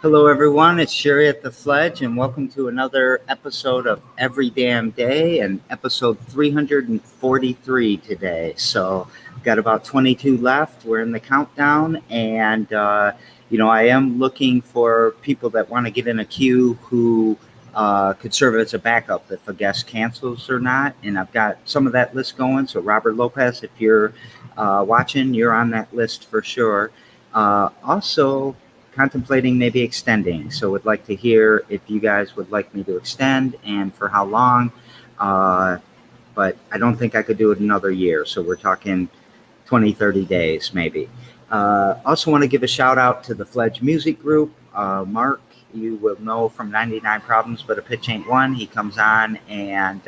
Hello, everyone. It's Sherry at the Fledge, and welcome to another episode of Every Damn Day, and episode 343 today. So, got about 22 left. We're in the countdown, and I am looking for people that want to get in a queue who could serve as a backup if a guest cancels or not. And I've got some of that list going. So, Robert Lopez, if you're watching, you're on that list for sure. Also, contemplating maybe extending. So would like to hear if you guys would like me to extend and for how long. But I don't think I could do it another year. So we're talking 20, 30 days maybe. Also want to give a shout out to the Fledge Music Group. Mark, you will know from 99 Problems, but a Pitch Ain't One. He comes on and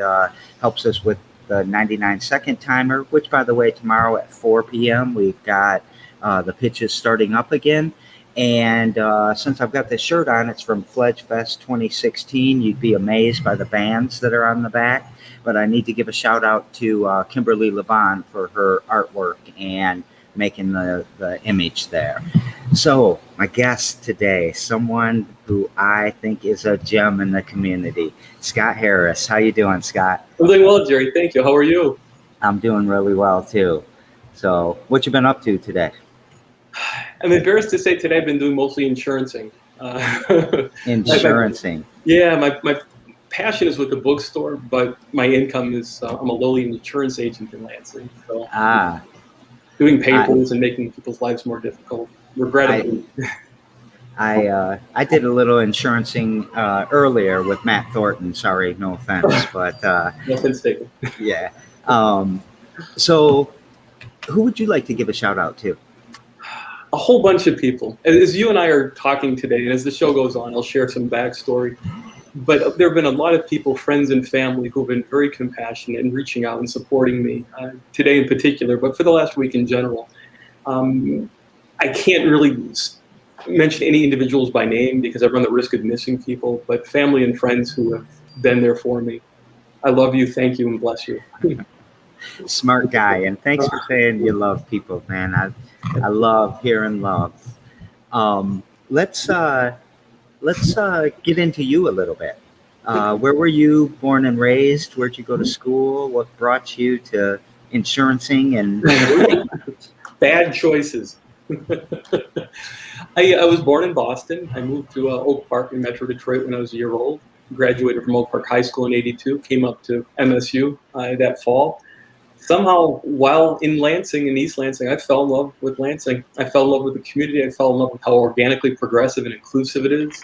helps us with the 99 second timer, which by the way, tomorrow at 4 p.m. we've got the pitches starting up again. And since I've got this shirt on, it's from Fledge Fest 2016. You'd be amazed by the bands that are on the back. But I need to give a shout out to Kimberly Levon for her artwork and making the image there. So my guest today, someone who I think is a gem in the community, Scott Harris. How you doing, Scott? I'm doing well, Jerry. Thank you. How are you? I'm doing really well, too. So what you been up to today? I'm embarrassed to say today I've been doing mostly insurancing. Insurancing. My passion is with the bookstore, but my income is I'm a lowly insurance agent in Lansing. So doing papers and making people's lives more difficult, regrettably. I did a little insurancing earlier with Matt Thornton. Sorry, no offense, but no offense taken. Yeah. So, who would you like to give a shout out to? A whole bunch of people. As you and I are talking today, and as the show goes on, I'll share some backstory. But there have been a lot of people, friends and family, who have been very compassionate and reaching out and supporting me today in particular, but for the last week in general. I can't really mention any individuals by name because I run the risk of missing people, but family and friends who have been there for me. I love you, thank you, and bless you. Smart guy, and thanks for saying you love people, man. I love hearing love. Let's get into you a little bit. Where were you born and raised? Where'd you go to school? What brought you to insurancing and bad choices? I was born in Boston. I moved to Oak Park in Metro Detroit when I was a year old. Graduated from Oak Park High School in '82. Came up to MSU that fall. Somehow, while in Lansing, in East Lansing, I fell in love with Lansing. I fell in love with the community. I fell in love with how organically progressive and inclusive it is.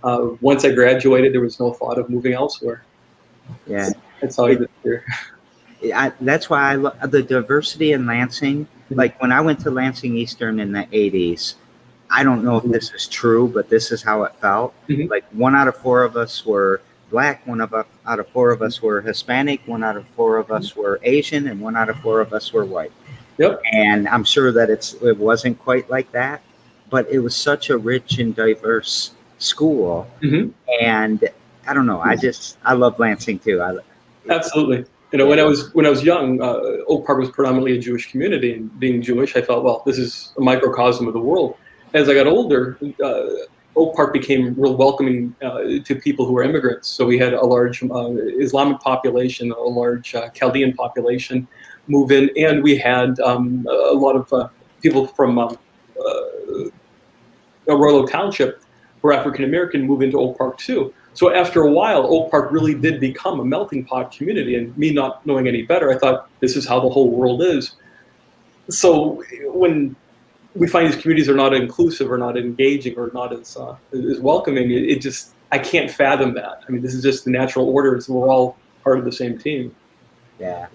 Once I graduated, there was no thought of moving elsewhere. Yeah, that's how I got here. That's why I love the diversity in Lansing. Mm-hmm. Like when I went to Lansing Eastern in the 80s, I don't know if this is true, but this is how it felt. Mm-hmm. Like 1 out of 4 of us were Black, 1 out of 4 of us were Hispanic, 1 out of 4 of us were Asian, and 1 out of 4 of us were white. Yep. And I'm sure that it wasn't quite like that, but it was such a rich and diverse school. Mm-hmm. And I don't know, I love Lansing too. Absolutely. You know, when I was young, Oak Park was predominantly a Jewish community, and being Jewish, I felt, well, this is a microcosm of the world. As I got older, Oak Park became real welcoming to people who were immigrants. So we had a large Islamic population, a large Chaldean population move in, and we had a lot of people from Royal Oak Township who are African American move into Oak Park too. So after a while, Oak Park really did become a melting pot community, and me not knowing any better, I thought this is how the whole world is. So when we find these communities are not inclusive or not engaging or not as welcoming, I can't fathom that. I mean, this is just the natural order. We're all part of the same team. Yeah.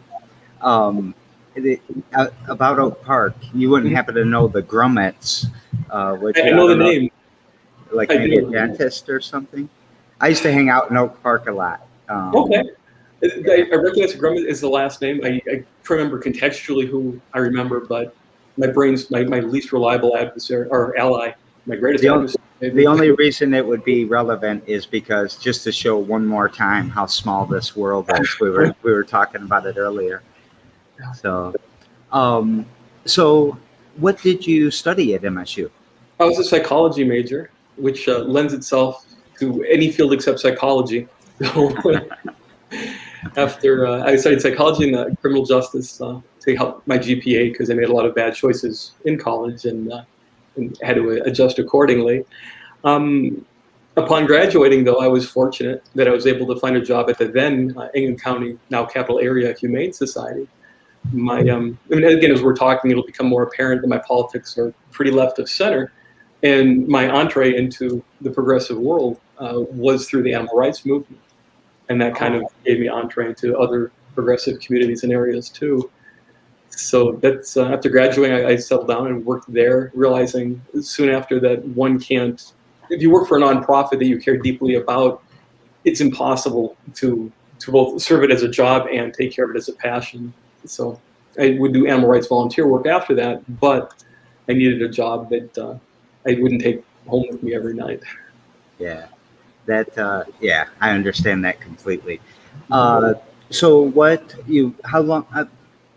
About Oak Park, you wouldn't happen to know the Grummets, would I you? I know the don't know, name. like I maybe a do. dentist or something. I used to hang out in Oak Park a lot. Okay. Yeah. I recognize Grumman is the last name. I remember contextually who I remember, but my brain's my least reliable adversary or ally, my greatest The only, adversary, the maybe. only reason it would be relevant is because just to show one more time how small this world is. We were talking about it earlier. So, um, so what did you study at MSU? I was a psychology major, which lends itself to any field except psychology. So after I studied psychology and criminal justice to help my GPA because I made a lot of bad choices in college and had to adjust accordingly. Um, Upon graduating, though, I was fortunate that I was able to find a job at the then Ingham County, now Capital Area Humane Society. I mean, again, as we're talking, it'll become more apparent that my politics are pretty left of center, and my entree into the progressive world was through the animal rights movement, and that kind of gave me entree into other progressive communities and areas too. So that's after graduating, I settled down and worked there, realizing soon after that one can't, if you work for a nonprofit that you care deeply about, it's impossible to both serve it as a job and take care of it as a passion. So I would do animal rights volunteer work after that, but I needed a job that I wouldn't take home with me every night. Yeah, yeah, I understand that completely. Uh, so how long,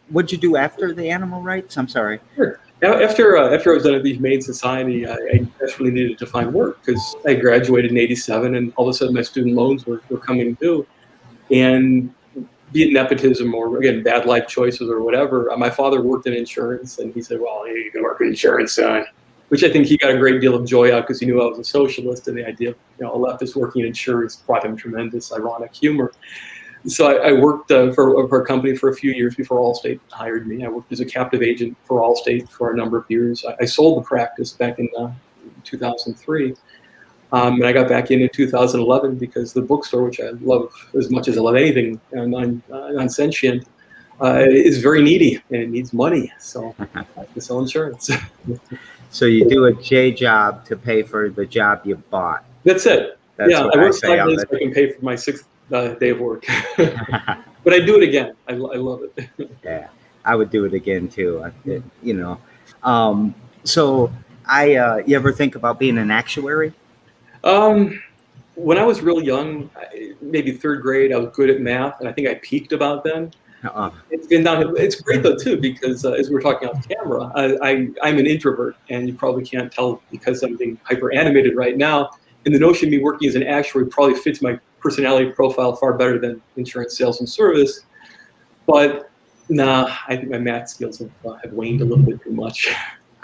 what'd you do after the animal rights? I'm sorry. Sure. After I was done at the Humane Society, I desperately needed to find work because I graduated in '87, and all of a sudden my student loans were coming due. And be it nepotism or again bad life choices or whatever, my father worked in insurance, and he said, "Well, you can work in insurance, son," which I think he got a great deal of joy out because he knew I was a socialist, and the idea of a leftist working in insurance brought him tremendous ironic humor. So I worked for a company for a few years before Allstate hired me. I worked as a captive agent for Allstate for a number of years. I sold the practice back in 2003. And I got back in 2011 because the bookstore, which I love as much as I love anything non-sentient, is very needy and it needs money. So I have to sell insurance. So you do a J job to pay for the job you bought. That's it. That's Yeah, what I I work say 5 of days it. so I can pay for my sixth day of work. But I do it again. I love it. Yeah, I would do it again too. Um, so you ever think about being an actuary? Um, when I was real young, maybe third grade, I was good at math, and I think I peaked about then. Uh, It's been down. It's great though too because as we're talking off camera, I'm an introvert, and you probably can't tell because I'm being hyper animated right now. And the notion of me working as an actuary probably fits my personality profile far better than insurance sales and service. But nah, I think my math skills have waned a little bit too much.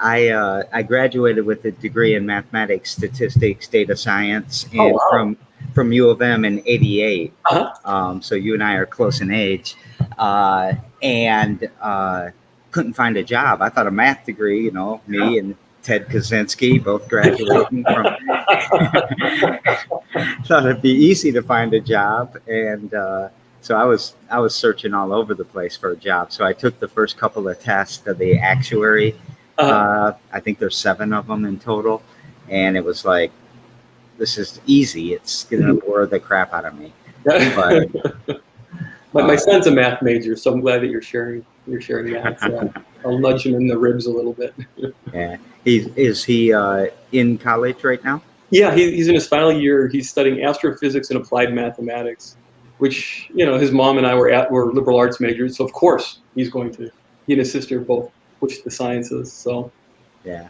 I graduated with a degree in mathematics, statistics, data science, Oh and wow. from U of M in '88. Uh-huh. So you and I are close in age, and couldn't find a job. I thought a math degree, me and Ted Kaczynski both graduating from. Thought it'd be easy to find a job, and so I was searching all over the place for a job. So I took the first couple of tests to the actuary. I think there's 7 of them in total, and it was like, this is easy. It's gonna bore the crap out of me. But My son's a math major, so I'm glad that you're sharing that. So I'll nudge him in the ribs a little bit. yeah, is he in college right now? Yeah, he's in his final year. He's studying astrophysics and applied mathematics, which his mom and I were liberal arts majors, so of course he's going to. He and his sister both pushed the sciences. So Yeah.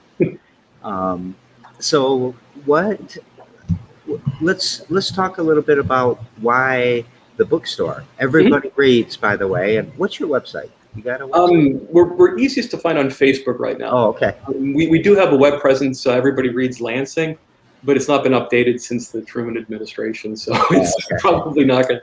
Um, so what? Let's talk a little bit about why the bookstore. Everybody reads, by the way. And what's your website? You got a website? we're easiest to find on Facebook right now. Oh, okay. We do have a web presence. Everybody reads Lansing, but it's not been updated since the Truman administration, so it's probably not going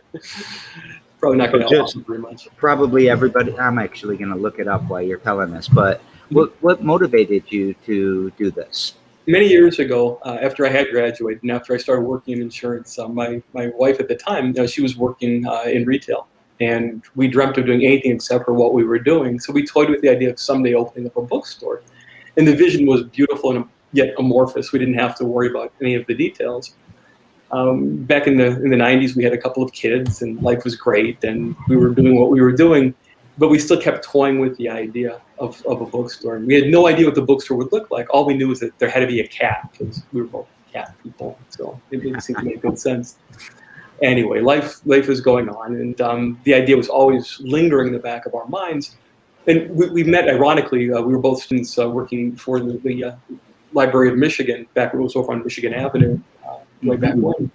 to help very much. Probably everybody. I'm actually going to look it up while you're telling us. But what motivated you to do this? Many years ago, after I had graduated and after I started working in insurance, my wife at the time, she was working in retail, And we dreamt of doing anything except for what we were doing. So we toyed with the idea of someday opening up a bookstore. And the vision was beautiful and yet amorphous. We didn't have to worry about any of the details. Back in the 90s, we had a couple of kids and life was great and we were doing what we were doing, but we still kept toying with the idea of a bookstore. And we had no idea what the bookstore would look like. All we knew was that there had to be a cat because we were both cat people. So it seemed to make good sense. Anyway, life is going on, and the idea was always lingering in the back of our minds. And we met, ironically, we were both students working for the Library of Michigan, back when it was over on Michigan Avenue, way back when.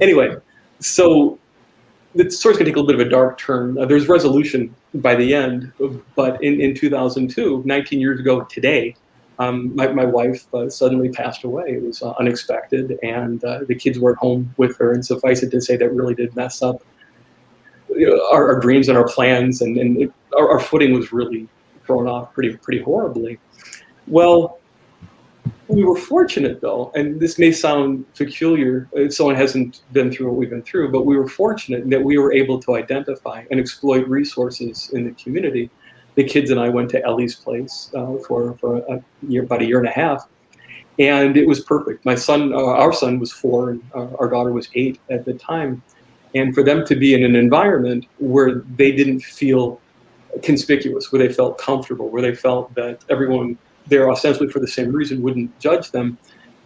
Anyway, so the story's going to take a little bit of a dark turn. There's resolution by the end, but in 2002, 19 years ago today, my wife suddenly passed away. It was unexpected, and the kids were at home with her, and suffice it to say that really did mess up our dreams and our plans, and our footing was really thrown off pretty horribly. Well, we were fortunate, though, and this may sound peculiar if someone hasn't been through what we've been through, but we were fortunate that we were able to identify and exploit resources in the community. The kids and I went to Ellie's place for about a year and a half, and it was perfect. My son, our son was 4, and our daughter was 8 at the time, and for them to be in an environment where they didn't feel conspicuous, where they felt comfortable, where they felt that everyone there ostensibly for the same reason wouldn't judge them,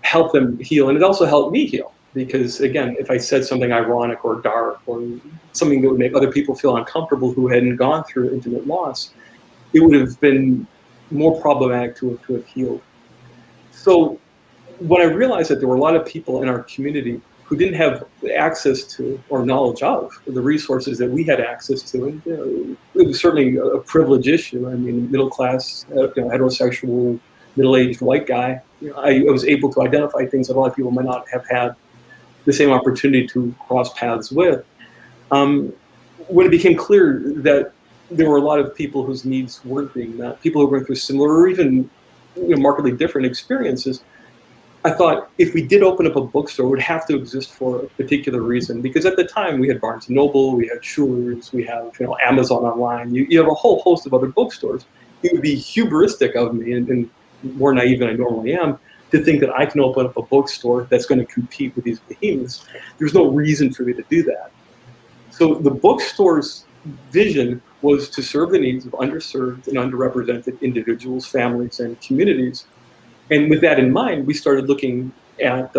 helped them heal. And it also helped me heal, because again, if I said something ironic or dark or something that would make other people feel uncomfortable who hadn't gone through intimate loss, it would have been more problematic to have healed. So when I realized that there were a lot of people in our community who didn't have access to or knowledge of the resources that we had access to, and it was certainly a privilege issue. I mean, middle class, heterosexual, middle-aged white guy, I was able to identify things that a lot of people might not have had the same opportunity to cross paths with. When it became clear that there were a lot of people whose needs weren't being met, people who were going through similar or even markedly different experiences, I thought if we did open up a bookstore, it would have to exist for a particular reason. Because at the time we had Barnes & Noble, we had Schuler's, we have Amazon online, you have a whole host of other bookstores. It would be hubristic of me and more naive than I normally am to think that I can open up a bookstore that's going to compete with these behemoths. There's no reason for me to do that. So the bookstore's vision was to serve the needs of underserved and underrepresented individuals, families, and communities. And with that in mind, we started looking at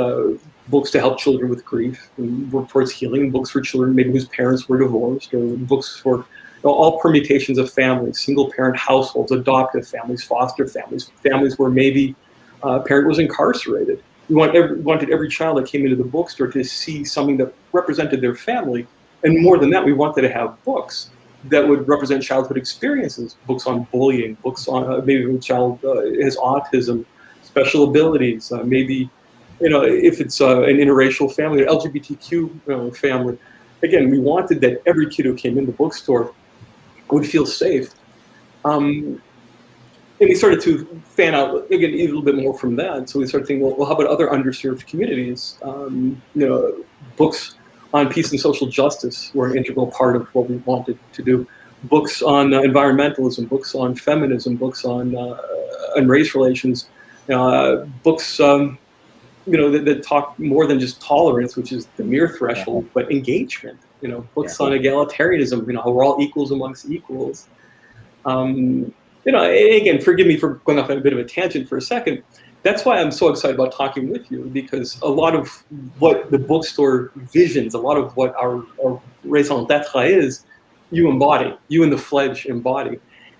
books to help children with grief and work towards healing, books for children maybe whose parents were divorced, or books for all permutations of families, single-parent households, adoptive families, foster families, families where maybe a parent was incarcerated. We wanted every child that came into the bookstore to see something that represented their family. And more than that, we wanted to have books that would represent childhood experiences, books on bullying, books on maybe a child has autism, special abilities, maybe, if it's an interracial family, an LGBTQ family. Again, we wanted that every kid who came in the bookstore would feel safe. And we started to fan out, again, a little bit more from that. So we started thinking, well, how about other underserved communities? Books on peace and social justice were an integral part of what we wanted to do. Books on environmentalism, books on feminism, books on race relations. Books, that talk more than just tolerance, which is the mere threshold, but engagement. Books on egalitarianism. How we're all equals amongst equals. Again, forgive me for going off on a bit of a tangent for a second. That's why I'm so excited about talking with you, because a lot of what the bookstore visions, a lot of what our raison d'etre is, you embody. You and the Fledge embody.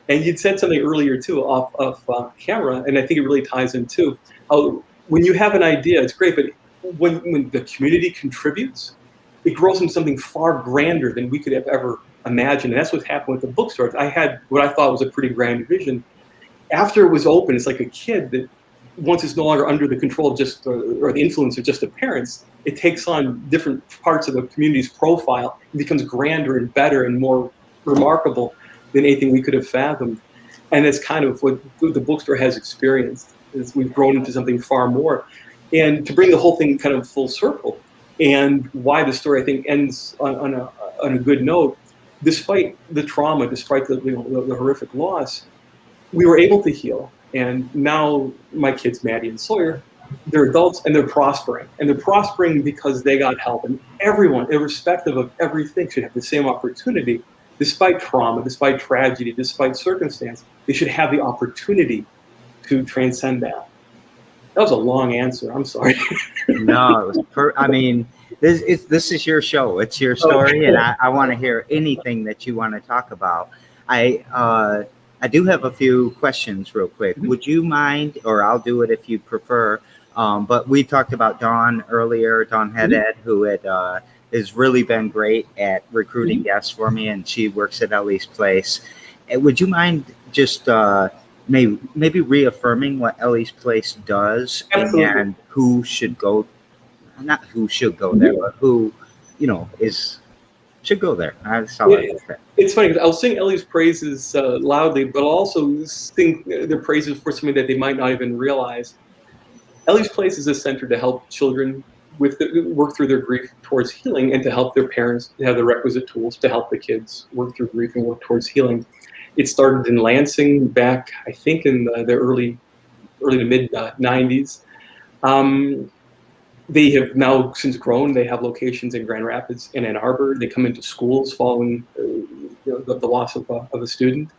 And you'd said something earlier too off camera, and I think it really ties in too. When you have an idea, it's great, but when the community contributes, it grows into something far grander than we could have ever imagined. And that's what happened with the bookstore. I had what I thought was a pretty grand vision. After it was open, it's like a kid that once it's no longer under the control of just or the influence of just the parents, it takes on different parts of the community's profile. It becomes grander and better and more remarkable than anything we could have fathomed. And it's kind of what the bookstore has experienced, is we've grown into something far more. And to bring the whole thing kind of full circle, and why the story, I think, ends on a good note, despite the trauma, despite the horrific loss, we were able to heal. And now my kids, Maddie and Sawyer, they're adults and they're prospering. And they're prospering because they got help. And everyone, irrespective of everything, should have the same opportunity, despite trauma, despite tragedy, despite circumstance. They should have the opportunity to transcend that. That was a long answer. I'm sorry. No, it was I mean, this is your show. It's your story, and I want to hear anything that you want to talk about. I do have a few questions real quick. Would you mind, or I'll do it if you prefer, but we talked about Dawn earlier, Dawn Haddad, who has really been great at recruiting guests for me, and she works at Ellie's Place. Would you mind just maybe reaffirming what Ellie's Place does? Absolutely. And who should go, not who should go there, but who, should go there. That's all I would say. It's funny because I'll sing Ellie's praises loudly, but I'll also sing their praises for something that they might not even realize. Ellie's Place is a center to help children work through their grief towards healing, and to help their parents have the requisite tools to help the kids work through grief and work towards healing. It started in Lansing back, I think, in the early to mid 90s. They have now since grown. They have locations in Grand Rapids and Ann Arbor. They come into schools following the loss of a student.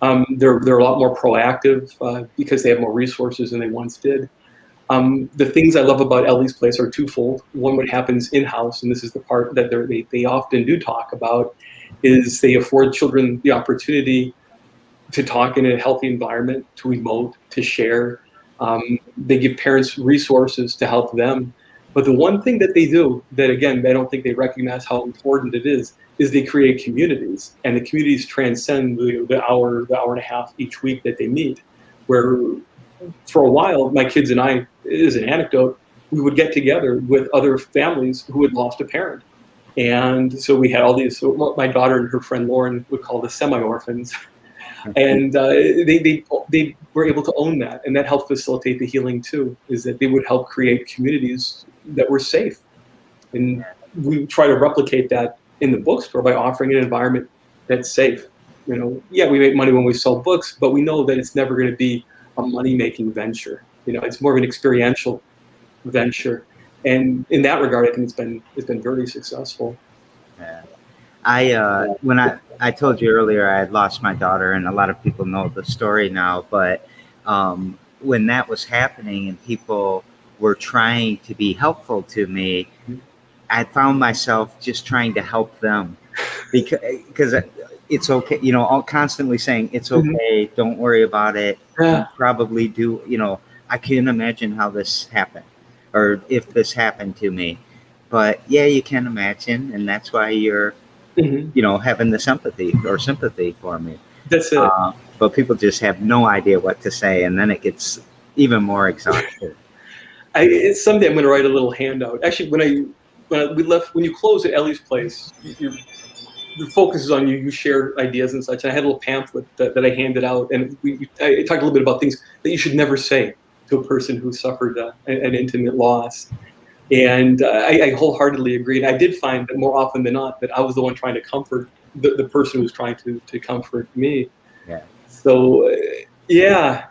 They're a lot more proactive because they have more resources than they once did. The things I love about Ellie's Place are twofold. One, what happens in-house, and this is the part that they often do talk about, is they afford children the opportunity to talk in a healthy environment, to emote, to share. They give parents resources to help them. But the one thing that they do that, again, I don't think they recognize how important it is they create communities. And the communities transcend the hour and a half each week that they meet, where for a while, my kids and I, as an anecdote, we would get together with other families who had lost a parent. And so we had all these, so my daughter and her friend Lauren would call the semi-orphans. And they were able to own that. And that helped facilitate the healing too, is that they would help create communities that were safe. And we try to replicate that in the bookstore by offering an environment that's safe. We make money when we sell books, but we know that it's never going to be a money-making venture. It's more of an experiential venture. And in that regard, I think it's been very successful. Yeah. When I told you earlier I had lost my daughter, and a lot of people know the story now, but when that was happening and people were trying to be helpful to me, I found myself just trying to help them because it's okay, constantly saying it's okay, don't worry about it. Yeah. You probably do, I can't imagine how this happened, or if this happened to me. But yeah, you can imagine, and that's why you're having the sympathy for me. That's it. But people just have no idea what to say, and then it gets even more exhausting. It's someday I'm going to write a little handout. Actually, when you close at Ellie's Place, the focus is on you. You share ideas and such. And I had a little pamphlet that I handed out, and I talked a little bit about things that you should never say to a person who suffered an intimate loss. And I wholeheartedly agree. And I did find that more often than not that I was the one trying to comfort the person who was trying to comfort me. Yeah. So I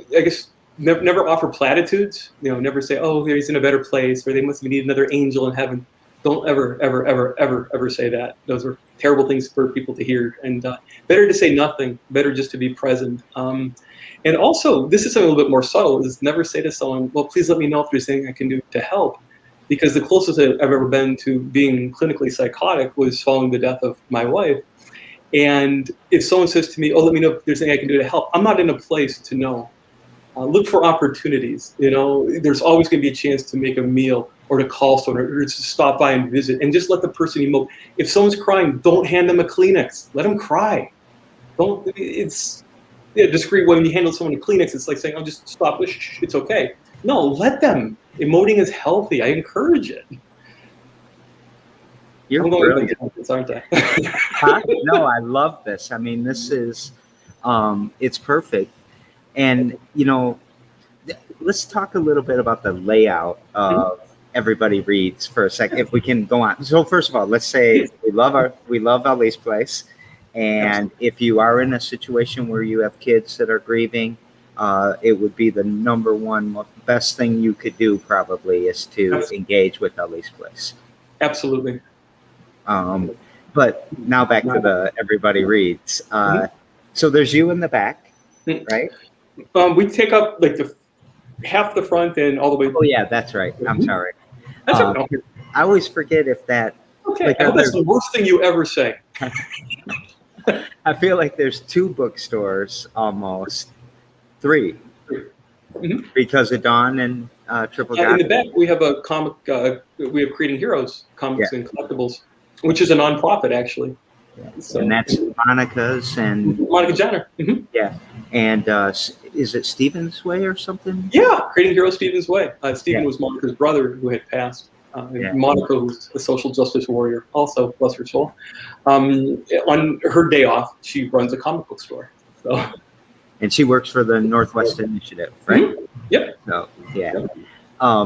guess never offer platitudes. Never say, "Oh, he's in a better place," or "They must need another angel in heaven." Don't ever, ever, ever, ever, ever say that. Those are terrible things for people to hear. And better to say nothing. Better just to be present. And also, this is a little bit more subtle: is never say to someone, "Well, please let me know if there's anything I can do to help." Because the closest I've ever been to being clinically psychotic was following the death of my wife. And if someone says to me, "Oh, let me know if there's anything I can do to help," I'm not in a place to know. Look for opportunities. There's always going to be a chance to make a meal, or to call someone, or to stop by and visit, and just let the person emote. If someone's crying, don't hand them a Kleenex. Let them cry. It's discreet. When you handle someone a Kleenex, it's like saying, "Oh, just stop. It's okay." No, let them. Emoting is healthy. I encourage it. You're brilliant, aren't I? No, I love this. I mean, this is, it's perfect. And, let's talk a little bit about the layout of everybody reads for a second, if we can go on. So first of all, let's say we love Ellie's Place, and if you are in a situation where you have kids that are grieving, it would be the number one best thing you could do probably is to engage with Ellie's Place. Absolutely. But now back to the everybody reads. So there's you in the back, right? We take up like half the front and all the way. Oh yeah, that's right. I'm sorry. That's okay. I always forget if that. Okay, like, I hope that's the worst thing you ever say. I feel like there's 2 bookstores, almost 3, because of Dawn and Triple In the back, we have a comic. We have Creating Heroes comics and collectibles, which is a nonprofit actually. Yeah. So, and that's Monica's and Monica Jenner. Yeah, and is it Stephen's Way or something? Yeah, Creating Heroes Stephen's Way. Stephen was Monica's brother who had passed. Monica, who's a social justice warrior, also bless her soul. On her day off, she runs a comic book store. So. And she works for the Northwest Initiative, right? Yep. So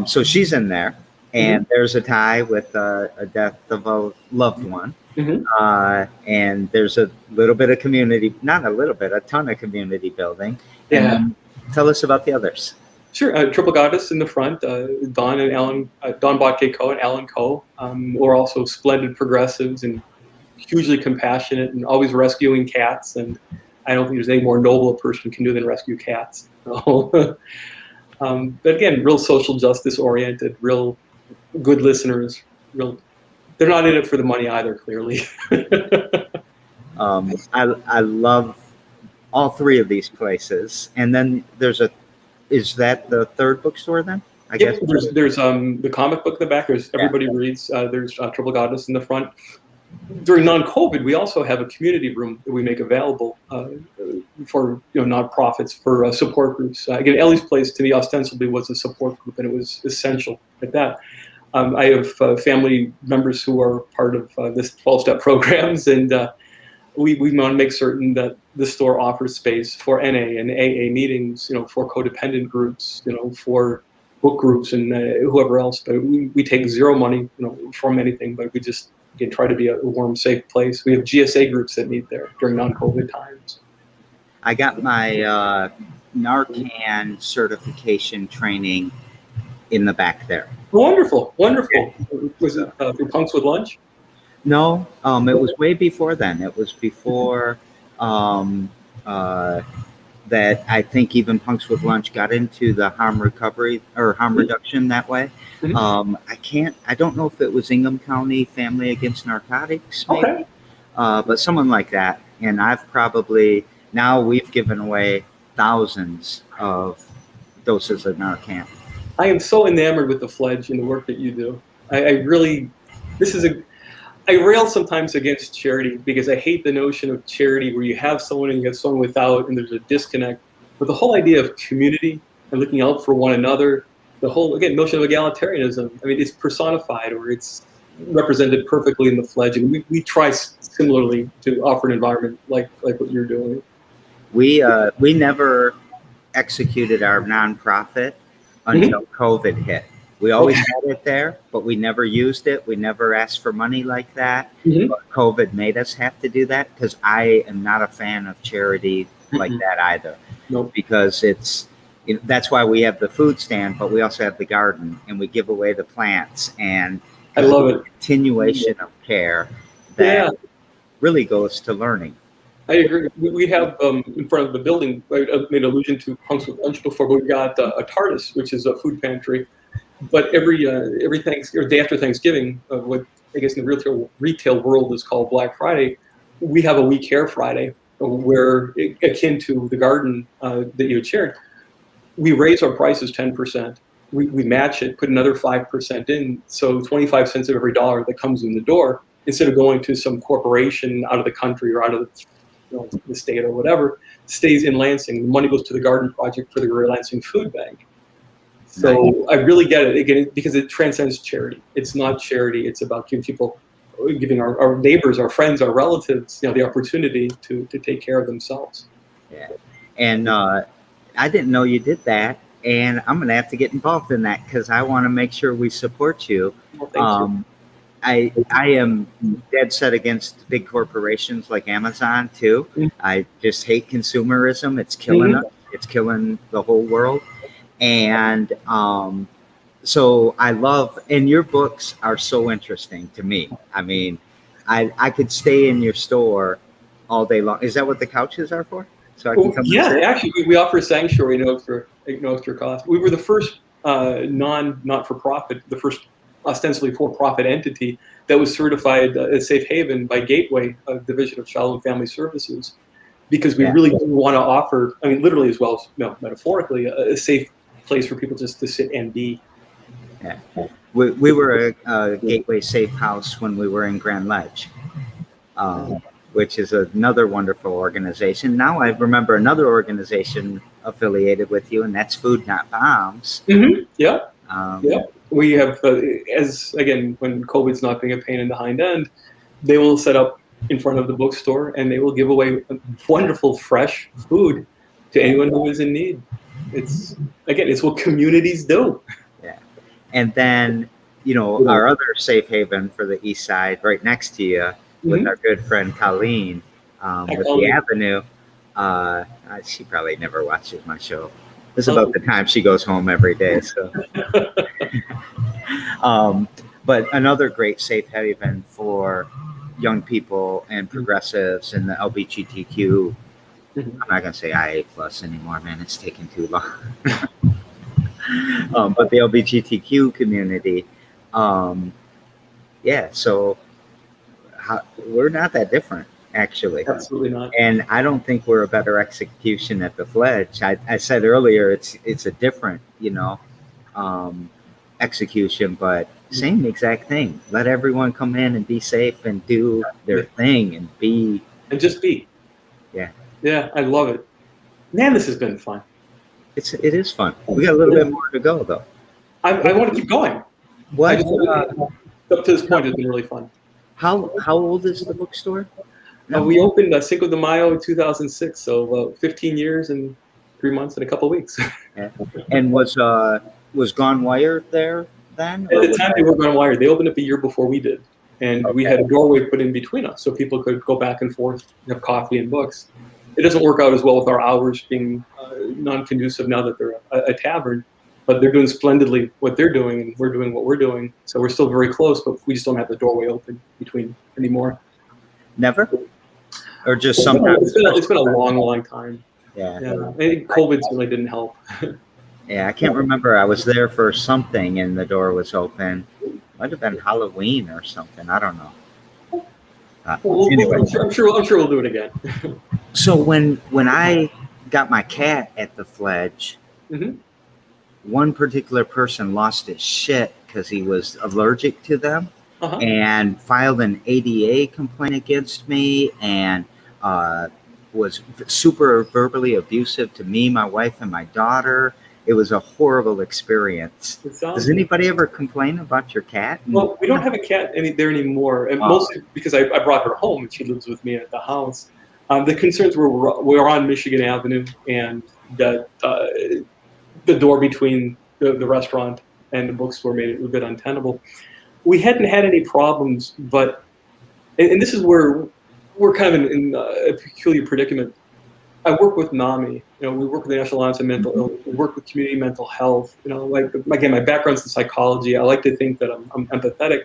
so she's in there, and there's a tie with a death of a loved one. And there's a little bit of community, not a little bit, a ton of community building. And tell us about the others. Sure. Triple Goddess in the front, Don and Alan, Don Botke Co. and Alan Co. Are also splendid progressives and hugely compassionate and always rescuing cats. And I don't think there's any more noble a person can do than rescue cats. So, but again, real social justice oriented, real good listeners, they're not in it for the money either, clearly. I love all 3 of these places. And then is that the 3rd bookstore then? I guess there's the comic book in the back. There's Everybody Reads. There's Triple Goddess in the front. During non-COVID, we also have a community room that we make available for nonprofits, for support groups. Again, Ellie's Place to me ostensibly was a support group, and it was essential at that. I have family members who are part of this 12-step programs, and we want to make certain that the store offers space for NA and AA meetings, for codependent groups, for book groups and whoever else. But we take zero money, from anything, but we just try to be a warm, safe place. We have GSA groups that meet there during non-COVID times. I got my Narcan certification training in the back there. Wonderful. Was it through Punks with Lunch? No, it was way before then. It was before that I think even Punks with Lunch got into the harm recovery or harm reduction that way. I don't know if it was Ingham County Family Against Narcotics, maybe, but someone like that. And we've given away thousands of doses of Narcan. I am so enamored with the Fledge and the work that you do. I rail sometimes against charity because I hate the notion of charity where you have someone and you have someone without and there's a disconnect. But the whole idea of community and looking out for one another, the whole, again, notion of egalitarianism, I mean, it's personified or it's represented perfectly in the Fledge. And we try similarly to offer an environment like what you're doing. We never executed our nonprofit until COVID hit. We always had it there, but we never used it. We never asked for money like that. But COVID made us have to do that because I am not a fan of charity like that either. Because that's why we have the food stand, but we also have the garden and we give away the plants. And I love it. Continuation of care that really goes to learning. I agree. We have in front of the building, I made allusion to Punks with Lunch before, but we've got a TARDIS, which is a food pantry. But every day after Thanksgiving, what I guess in the retail world is called Black Friday, we have a We Care Friday, where akin to the garden that you had shared, we raise our prices 10%. We match it, put another 5% in, so 25 cents of every dollar that comes in the door, instead of going to some corporation out of the country or out of the state or whatever, stays in Lansing. The money goes to the Garden Project for the Greater Lansing Food Bank. So I really get it, again, because it transcends charity. It's not charity. It's about giving our neighbors, our friends, our relatives, the opportunity to take care of themselves. Yeah. And I didn't know you did that. and I'm going to have to get involved in that because I want to make sure we support you. Well, thank you. I am dead set against big corporations like Amazon too. Mhm. I just hate consumerism. It's killing us. It's killing the whole world. And so I love, and your books are so interesting to me. I mean, I could stay in your store all day long. Is that what the couches are for? So I can come and Yeah, sit? actually, we offer sanctuary no extra cost. We were the first not-for-profit, the first ostensibly for-profit entity that was certified as safe haven by Gateway, a division of Child and Family Services, because we really do want to offer, I mean, literally as well as metaphorically, a safe place for people just to sit and be. Yeah. We were a Gateway Safe House when we were in Grand Ledge, which is another wonderful organization. Now I remember another organization affiliated with you, and that's Food Not Bombs. Mm-hmm. Yeah. Um, Yeah. We have, as again, when COVID's not being a pain in the hind end, they will set up in front of the bookstore and they will give away wonderful, fresh food to anyone who is in need. It's what communities do. Yeah. And then, our other safe haven for the East Side, right next to you, with our good friend Colleen, with the Avenue. She probably never watches my show. This is about the time she goes home every day. So, but another great safe haven for young people and progressives and the LGBTQ. I'm not gonna say IA plus anymore, man. It's taking too long. But the LGBTQ community, so we're not that different, actually. Absolutely not. And I don't think we're a better execution at the Fledge. I said earlier it's a different, execution, but same exact thing. Let everyone come in and be safe and do their thing and just be. Yeah. Yeah, I love it. Man, this has been fun. It is fun. We got a little bit more to go, though. I want to keep going. What? Up to this point, it's been really fun. How old is the bookstore? We opened Cinco de Mayo 2006, so 15 years and 3 months and a couple of weeks. Yeah. And was Gone Wire there then? At the time, they were Gone Wire. They opened up a year before we did, and we had a doorway put in between us so people could go back and forth and have coffee and books. It doesn't work out as well with our hours being non-conducive now that they're a tavern, but they're doing splendidly what they're doing, and we're doing what we're doing. So we're still very close, but we just don't have the doorway open between anymore. Never? Or just sometimes? It's been a long, long time. Yeah. I think COVID certainly didn't help. Yeah, I can't remember. I was there for something and the door was open. Might have been Halloween or something. I don't know. Anyway. I'm sure we'll do it again. So when I got my cat at the Fledge, one particular person lost his shit because he was allergic to them and filed an ADA complaint against me and was super verbally abusive to me, my wife, and my daughter. It was a horrible experience. Does anybody ever complain about your cat? Well, we don't have a cat there anymore, and mostly because I brought her home and she lives with me at the house. The concerns were we're on Michigan Avenue, and the door between the restaurant and the bookstore made it a bit untenable. We hadn't had any problems, but and this is where we're kind of in a peculiar predicament. I work with NAMI. We work with the National Alliance of Mental Illness. We work with community mental health. Again, my background's in psychology. I like to think that I'm empathetic.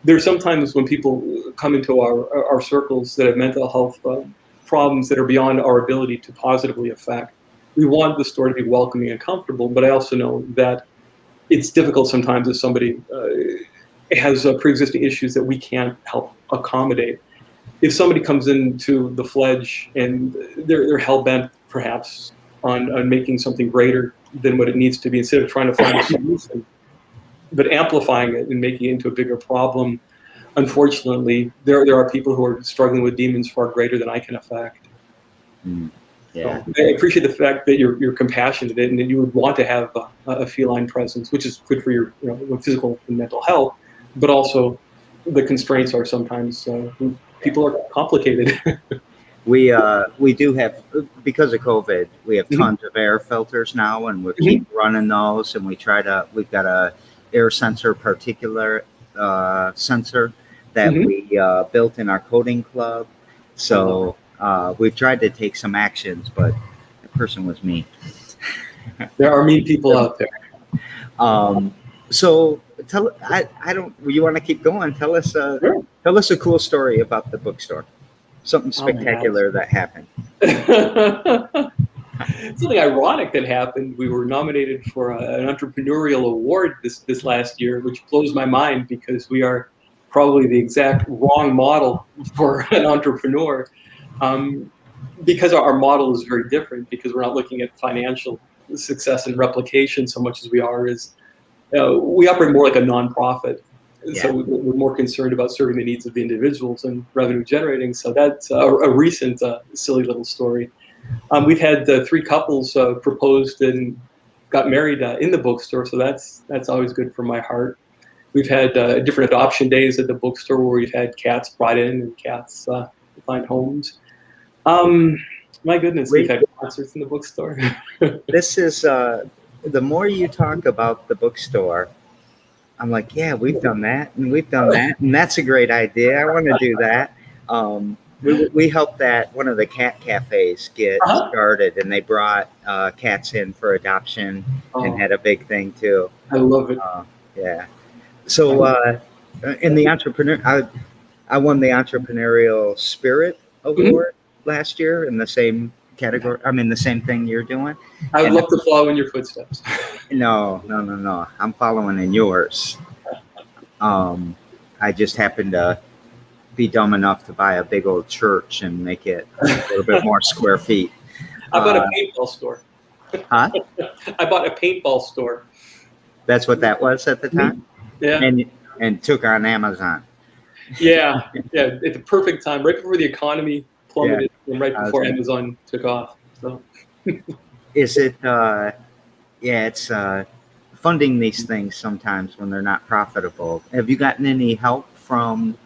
There's sometimes when people come into our circles that have mental health problems that are beyond our ability to positively affect. We want the store to be welcoming and comfortable, but I also know that it's difficult sometimes if somebody has pre-existing issues that we can't help accommodate. If somebody comes into the Fledge and they're hell-bent perhaps on making something greater than what it needs to be, instead of trying to find a solution, but amplifying it and making it into a bigger problem, unfortunately, there are people who are struggling with demons far greater than I can affect. Yeah. So I appreciate the fact that you're compassionate and that you would want to have a feline presence, which is good for your physical and mental health, but also the constraints are sometimes people are complicated. We do have, because of COVID, we have Mhm. tons of air filters now, and we Mhm. keep running those. And we've got a air sensor particular sensor that Mhm. we built in our coding club. I love it. So we've tried to take some actions, but the person was me. There are mean people out there. Um, so I don't. You want to keep going? Sure. Tell us a cool story about the bookstore. Something Oh my gosh. spectacular that happened. Something ironic that happened. We were nominated for an entrepreneurial award this last year, which blows my mind because we are probably the exact wrong model for an entrepreneur. Um, because our model is very different, because we're not looking at financial success and replication so much as we are is we operate more like a nonprofit. So Yeah. we're more concerned about serving the needs of the individuals and revenue generating. So that's a recent silly little story. We've had three couples proposed and got married in the bookstore, so that's always good for my heart. We've had different adoption days at the bookstore where we've had cats brought in and cats find homes. Um, my goodness, we've We had concerts in the bookstore. This is the more you talk about the bookstore, I'm like, yeah, we've done that and we've done that, and that's a great idea. I want to do that. We helped that one of the cat cafes get Uh-huh. started, and they brought cats in for adoption and Oh, had a big thing too. I love it. Uh, yeah. So in the entrepreneur, I won the entrepreneurial spirit Mhm. award last year in the same category. I mean, the same thing you're doing. I would And love to follow in your footsteps. no, no, no, no. I'm following in yours. Um, I just happen to be dumb enough to buy a big old church and make it a little bit more square feet. I bought a Uh, paintball store. huh? I bought a paintball store. That's what that was at the time, Mhm. Yeah, and took on Amazon. yeah, yeah. At the perfect time, right before the economy Yeah. plummeted, and right I was before like, Amazon took off. So is it? Yeah, it's funding these things sometimes when they're not profitable. Have you gotten any help from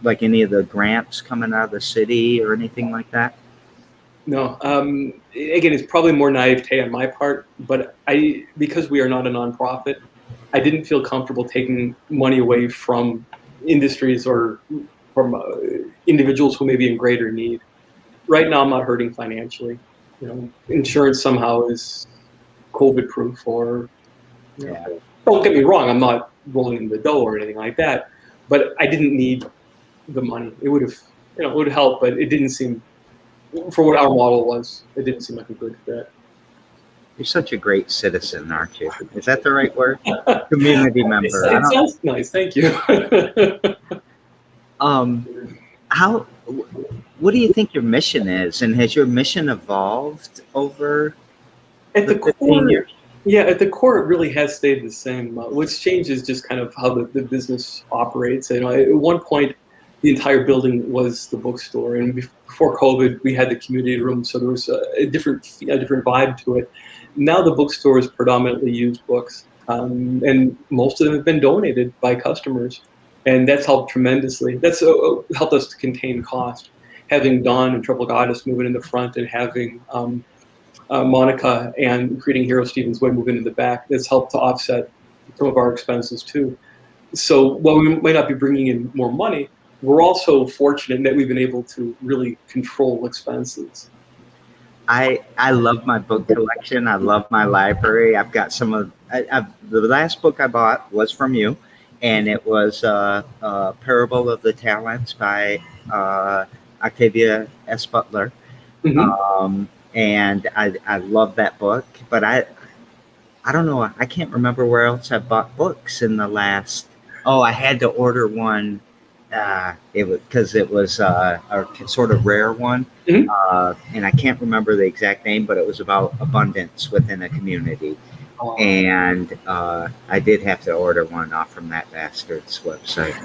like any of the grants coming out of the city or anything like that? no. Again, it's probably more naivete on my part, but because we are not a nonprofit, I didn't feel comfortable taking money away from industries or from individuals who may be in greater need. Right now, I'm not hurting financially. Insurance somehow is COVID proof, or Yeah. don't get me wrong, I'm not rolling in the dough or anything like that, but I didn't need the money. It would have, it would help, but it didn't seem, for what our model was, it didn't seem like a good fit. You're such a great citizen, aren't you? Is that the right word? Community member. I It don't. sounds nice. Thank you. Um, how? What do you think your mission is, and has your mission evolved over At the the 15 core, years? yeah, at the core, it really has stayed the same. What's changed is just kind of how the business operates. At one point, the entire building was the bookstore, and before COVID, we had the community room, so there was a different vibe to it. Now the bookstore is predominantly used books, and most of them have been donated by customers, and that's helped tremendously. That's helped us to contain cost. Having Dawn and Triple Goddess moving in the front, and having Monica and Creating Hero Stevens Way moving in the back, that's helped to offset some of our expenses too. So while we might not be bringing in more money, we're also fortunate that we've been able to really control expenses. I love my book collection. I love my library. I've got some of the last book I bought was from you, and it was Parable of the Talents by Octavia S. Butler. Mm-hmm. And I love that book, but I don't know. I can't remember where else I bought books in the last. Oh, I had to order one. It was because it was a sort of rare one, Mm-hmm. and I can't remember the exact name, but it was about abundance within a community. And I did have to order one off from that bastard's website.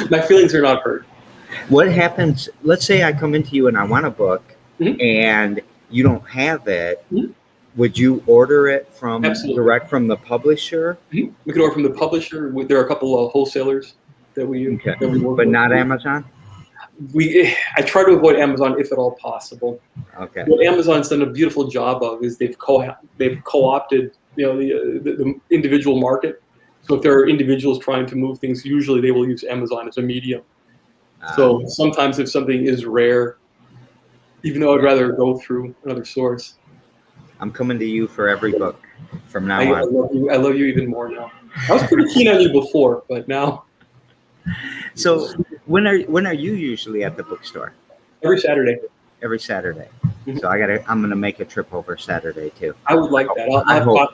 My feelings are not hurt. What happens? Let's say I come into you and I want a book, Mm-hmm. and you don't have it. Mm-hmm. Would you order it from Absolutely. direct from the publisher? Mm-hmm. We can order from the publisher. There are a couple of wholesalers that we Okay, that we work but with. not Amazon. I try to avoid Amazon if at all possible. Okay. What Amazon's done a beautiful job of is they've co-opted the individual market. So if there are individuals trying to move things, usually they will use Amazon as a medium. So sometimes if something is rare, even though I'd rather go through another source. I'm coming to you for every book from now I on. love you even more now. I was pretty keen on you before, but now. So when are you usually at the bookstore? Every Saturday. Every Saturday. Mhm. So I'm gonna make a trip over Saturday too. I would like that. I'll I have hope.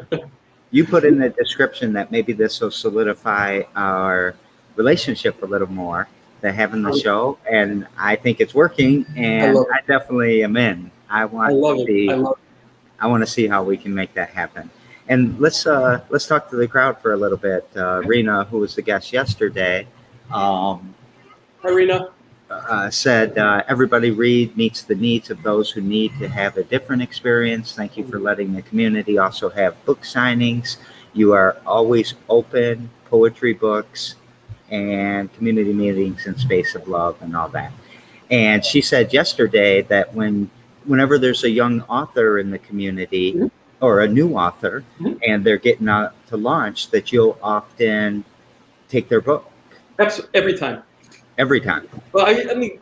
coffee. You put in the description that maybe this will solidify our relationship a little more, that having the show, and I think it's working, and I definitely am in. I want to see how we can make that happen. And let's talk to the crowd for a little bit. Rena, who was the guest yesterday, Hi, Rena. said everybody read meets the needs of those who need to have a different experience. Thank you for letting the community also have book signings. You are always open, poetry books, and community meetings and space of love and all that. And she said yesterday that whenever there's a young author in the community, mm-hmm. or a new author, mm-hmm. and they're getting out to launch, that you'll often take their book. Every time. Every time. Well, I mean,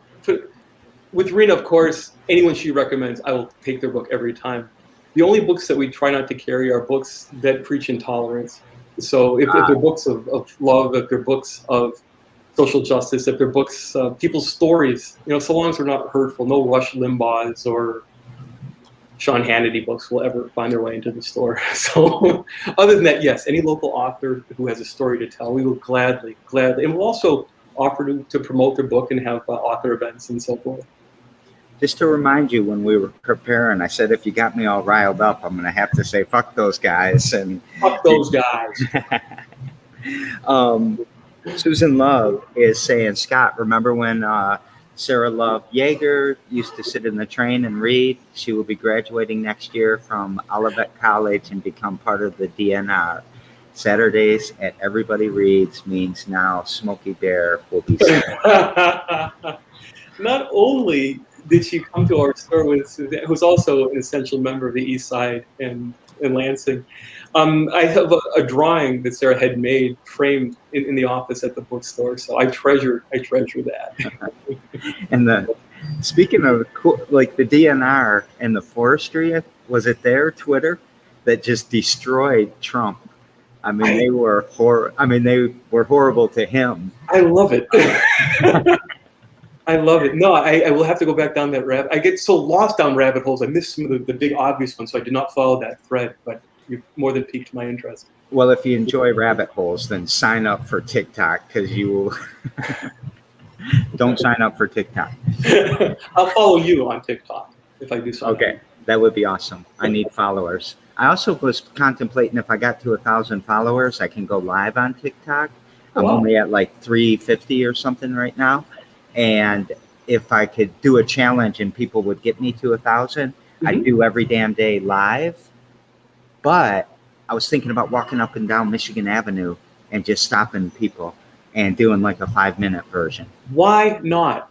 with Rena, of course, anyone she recommends, I will take their book every time. The only books that we try not to carry are books that preach intolerance. So if they're books of love, if they're books of social justice, if they're books, people's stories, so long as they're not hurtful, no Rush Limbaugh's or Sean Hannity books will ever find their way into the store. So other than that, yes, any local author who has a story to tell, we will gladly, and we'll also offer to promote their book and have author events and so forth. Just to remind you, when we were preparing, I said, if you got me all riled up, I'm going to have to say, fuck those guys. And fuck those guys. Susan Love is saying, Scott, remember when Sarah Love Yeager used to sit in the train and read? She will be graduating next year from Olivet College and become part of the DNR. Saturdays at Everybody Reads means now Smokey Bear will be Not only did she come to our store who's also an essential member of the East Side and Lansing. I have a drawing that Sarah had made framed in the office at the bookstore, so I treasure that. And speaking of like the DNR and the forestry, was it their Twitter that just destroyed Trump? I mean, they were horrible to him. I love it. I love it. No, I will have to go back down that rabbit. I get so lost down rabbit holes. I miss some of the big obvious ones, so I did not follow that thread. But you've more than piqued my interest. Well, if you enjoy rabbit holes, then sign up for TikTok, because you will. Don't sign up for TikTok. I'll follow you on TikTok if I do something. Okay, that would be awesome. I need followers. I also was contemplating, if I got to 1,000 followers, I can go live on TikTok. I'm only at like 350 or something right now. And if I could do a challenge and people would get me to 1,000, mm-hmm. I'd do every damn day live. But I was thinking about walking up and down Michigan Avenue and just stopping people and doing like a 5-minute version. Why not?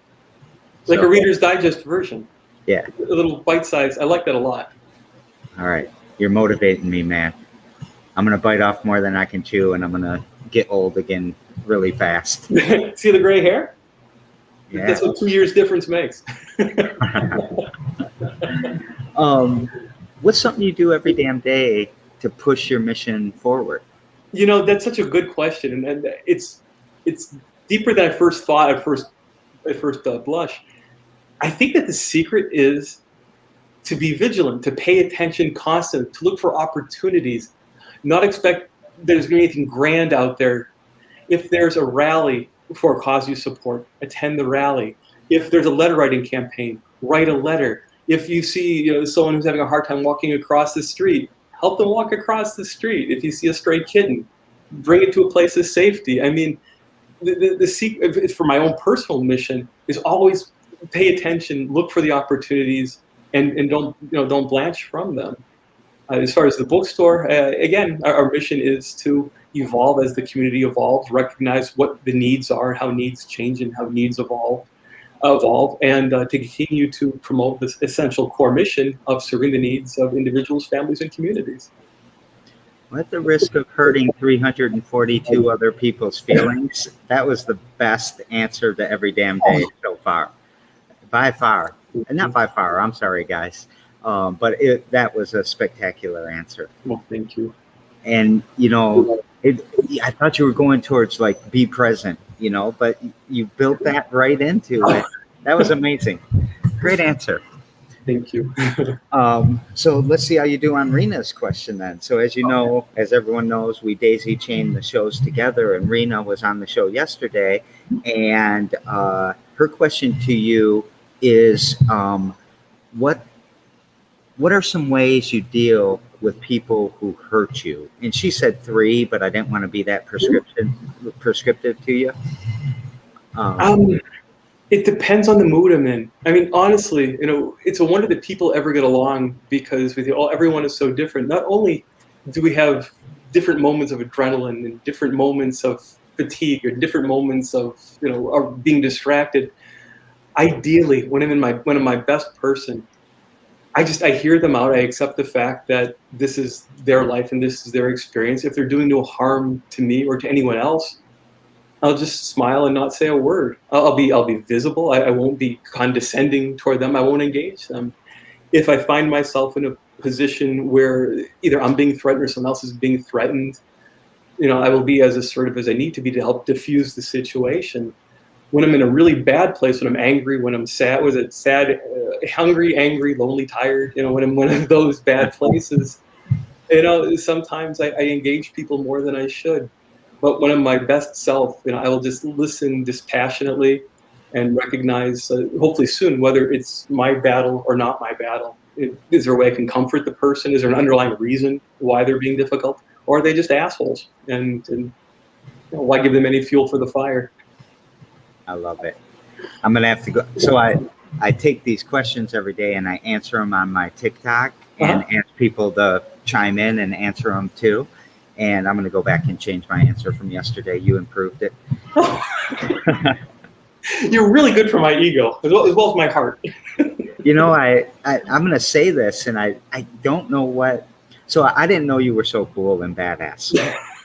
Like a Reader's Digest version. Yeah. A little bite size. I like that a lot. All right. You're motivating me, man. I'm going to bite off more than I can chew, and I'm going to get old again really fast. See the gray hair? Yeah. That's what 2 years difference makes. What's something you do every damn day to push your mission forward? That's such a good question, and it's deeper than I first thought at first blush. I think that the secret is to be vigilant, to pay attention constantly, to look for opportunities, not expect there's going to be anything grand out there. If there's a rally for a cause you support, attend the rally. If there's a letter writing campaign, write a letter. If you see someone who's having a hard time walking across the street, help them walk across the street. If you see a stray kitten, bring it to a place of safety. I mean, the secret for my own personal mission is always pay attention, look for the opportunities, and don't blanch from them. As far as the bookstore, again, our mission is to evolve as the community evolves, recognize what the needs are, how needs change, and how needs evolve, and to continue to promote this essential core mission of serving the needs of individuals, families, and communities. At the risk of hurting 342 other people's feelings, that was the best answer to every damn day so far. By far. Not by far, I'm sorry, guys. But that was a spectacular answer. Well, thank you. And, I thought you were going towards like be present, but you built that right into it. That was amazing. Great answer. Thank you. So let's see how you do on Rena's question then. So as you know, as everyone knows, we daisy chain the shows together, and Rena was on the show yesterday. And her question to you is, what are some ways you deal with people who hurt you? And she said 3, but I didn't want to be that prescriptive to you. It depends on the mood I'm in. I mean, honestly, it's a wonder that people ever get along, because everyone is so different. Not only do we have different moments of adrenaline and different moments of fatigue or different moments of being distracted. Ideally, when I'm in my best person, I hear them out. I accept the fact that this is their life and this is their experience. If they're doing no harm to me or to anyone else, I'll just smile and not say a word. I'll be visible. I won't be condescending toward them. I won't engage them. If I find myself in a position where either I'm being threatened or someone else is being threatened, I will be as assertive as I need to be to help diffuse the situation. When I'm in a really bad place, when I'm angry, when I'm sad, hungry, angry, lonely, tired, when I'm one of those bad places, sometimes I engage people more than I should. But when I'm my best self, I will just listen dispassionately and recognize, hopefully soon, whether it's my battle or not my battle. Is there a way I can comfort the person? Is there an underlying reason why they're being difficult? Or are they just assholes? And why give them any fuel for the fire? I love it. I'm going to have to go. So I take these questions every day and I answer them on my TikTok and ask people to chime in and answer them too. And I'm going to go back and change my answer from yesterday. You improved it. You're really good for my ego as well as my heart. I'm going to say this, and I don't know what. So I didn't know you were so cool and badass.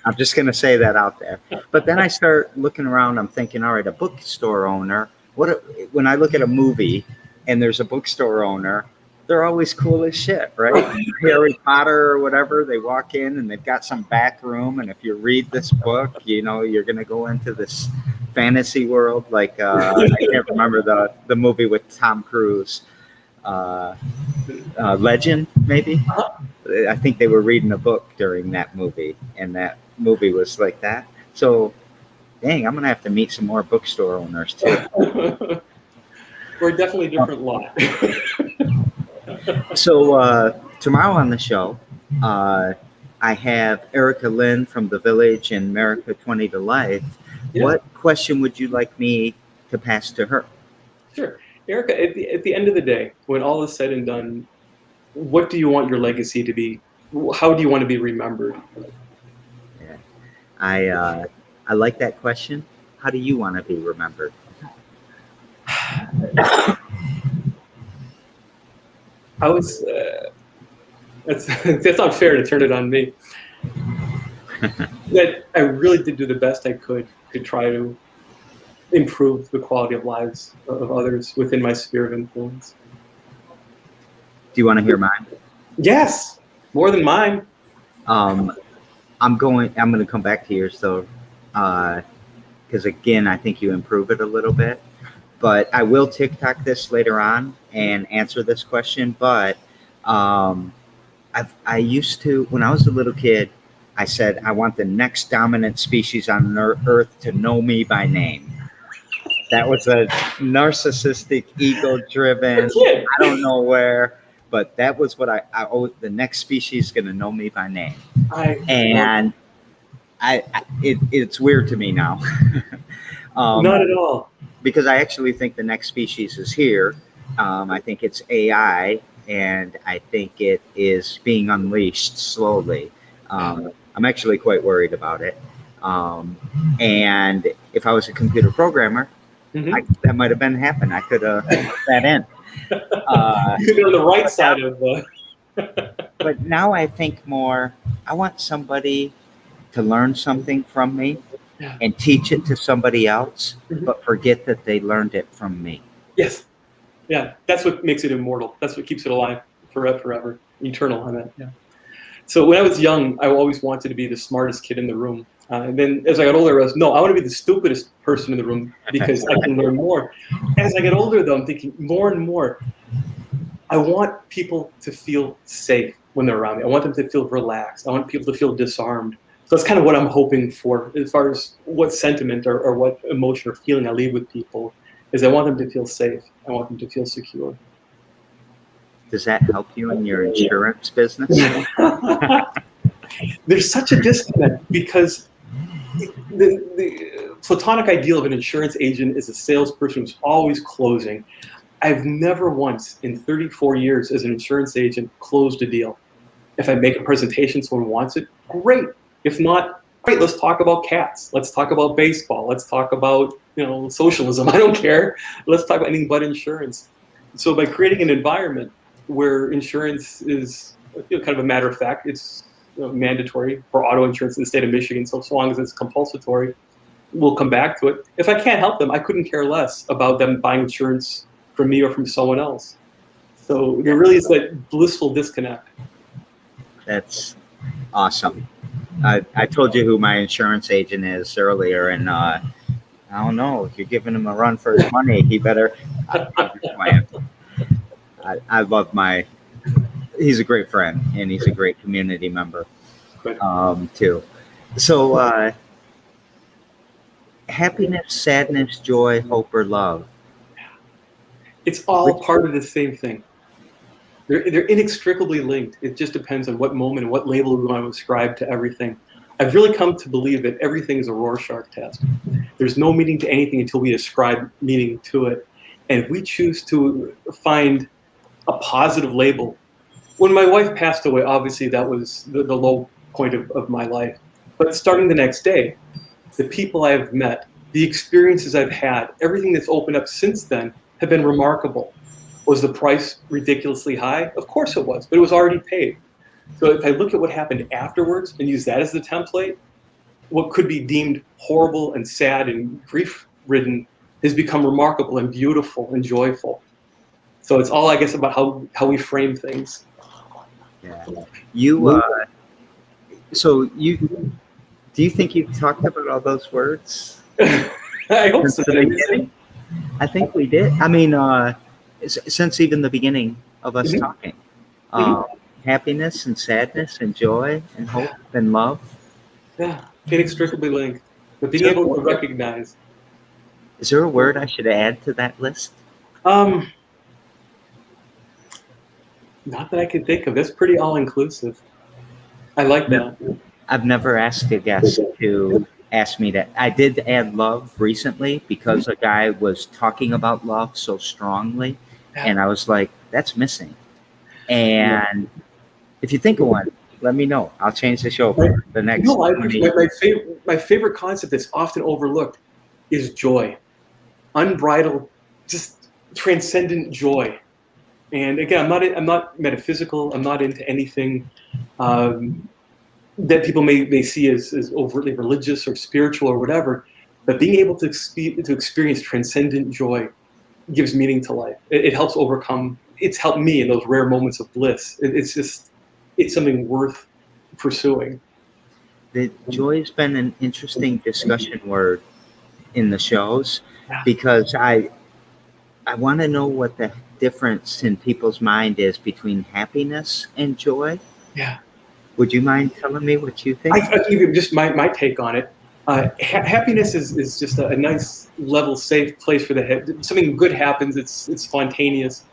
I'm just going to say that out there. But then I start looking around. I'm thinking, all right, a bookstore owner. When I look at a movie and there's a bookstore owner, they're always cool as shit, right? Harry Potter or whatever, they walk in and they've got some back room. And if you read this book, you're going to go into this fantasy world. Like, I can't remember the movie with Tom Cruise, Legend, maybe. I think they were reading a book during that movie, and that movie was like that. So, dang, I'm going to have to meet some more bookstore owners too. We're definitely a different lot. So tomorrow on the show, I have Erica Lynn from The Village and America 20 to Life. Yeah. What question would you like me to pass to her? Sure. Erica, at the end of the day, when all is said and done, what do you want your legacy to be? How do you want to be remembered? Yeah. I like that question. How do you want to be remembered? That's not fair to turn it on me. That I really did do the best I could to try to improve the quality of lives of others within my sphere of influence. Do you want to hear mine? Yes, more than mine. I'm going to come back to yours though, because again, I think you improve it a little bit. But I will TikTok this later on and answer this question. But I used to, when I was a little kid, I said, I want the next dominant species on Earth to know me by name. That was a narcissistic, ego-driven, I don't know where, but that was what the next species is going to know me by name. It's weird to me now. Not at all. Because I actually think the next species is here. I think it's AI, and I think it is being unleashed slowly. I'm actually quite worried about it. And if I was a computer programmer, that might have been happened. I could have put that in. You'd be on the right side of But now I think more, I want somebody to learn something from me and teach it to somebody else, but forget that they learned it from me. Yes. Yeah. That's what makes it immortal. That's what keeps it alive forever. Eternal, I meant. Yeah. So when I was young, I always wanted to be the smartest kid in the room. And then as I got older, I was, no, I want to be the stupidest person in the room because I can learn more. As I get older, though, I'm thinking more and more, I want people to feel safe when they're around me. I want them to feel relaxed. I want people to feel disarmed. So that's kind of what I'm hoping for as far as what sentiment or what emotion or feeling I leave with people is I want them to feel safe. I want them to feel secure. Does that help you in your insurance business? There's such a disconnect because the platonic ideal of an insurance agent is a salesperson who's always closing. I've never once in 34 years as an insurance agent closed a deal. If I make a presentation, someone wants it, great. If not, great, let's talk about cats. Let's talk about baseball. Let's talk about socialism. I don't care. Let's talk about anything but insurance. So by creating an environment where insurance is kind of a matter of fact, it's mandatory for auto insurance in the state of Michigan, so long as it's compulsory, we'll come back to it. If I can't help them, I couldn't care less about them buying insurance from me or from someone else. So there really is that blissful disconnect. That's awesome. I told you who my insurance agent is earlier, and I don't know, if you're giving him a run for his money, he better. I love he's a great friend, and he's a great community member too. So happiness, sadness, joy, hope, or love. It's all part of the same thing. They're inextricably linked. It just depends on what moment and what label we want to ascribe to everything. I've really come to believe that everything is a Rorschach test. There's no meaning to anything until we ascribe meaning to it. And if we choose to find a positive label, when my wife passed away, obviously that was the low point of my life. But starting the next day, the people I've met, the experiences I've had, everything that's opened up since then have been remarkable. Was the price ridiculously high? Of course it was, but it was already paid. So if I look at what happened afterwards and use that as the template, what could be deemed horrible and sad and grief-ridden has become remarkable and beautiful and joyful. So it's all, I guess, about how we frame things. Yeah. So do you think you've talked about all those words? I hope so. I think we did. I mean, since even the beginning of us talking, happiness and sadness and joy and hope and love. Yeah, inextricably linked. But being able to recognize. Is there a word I should add to that list? Not that I can think of. That's pretty all-inclusive. I like that. I've never asked a guest to ask me that. I did add love recently because a guy was talking about love so strongly, and I was like, that's missing. And if you think of one, let me know. I'll change the show for the next. My favorite concept that's often overlooked is joy. Unbridled, just transcendent joy. And again, I'm not metaphysical. I'm not into anything that people may see as overtly religious or spiritual or whatever. But being able to experience transcendent joy gives meaning to life. It helps overcome. It's helped me in those rare moments of bliss. It's something worth pursuing. The joy has been an interesting discussion word in the shows because I want to know what the difference in people's mind is between happiness and joy. Yeah. Would you mind telling me what you think? I give just my take on it. Happiness is just a nice, level, safe place for the head. Something good happens. It's spontaneous.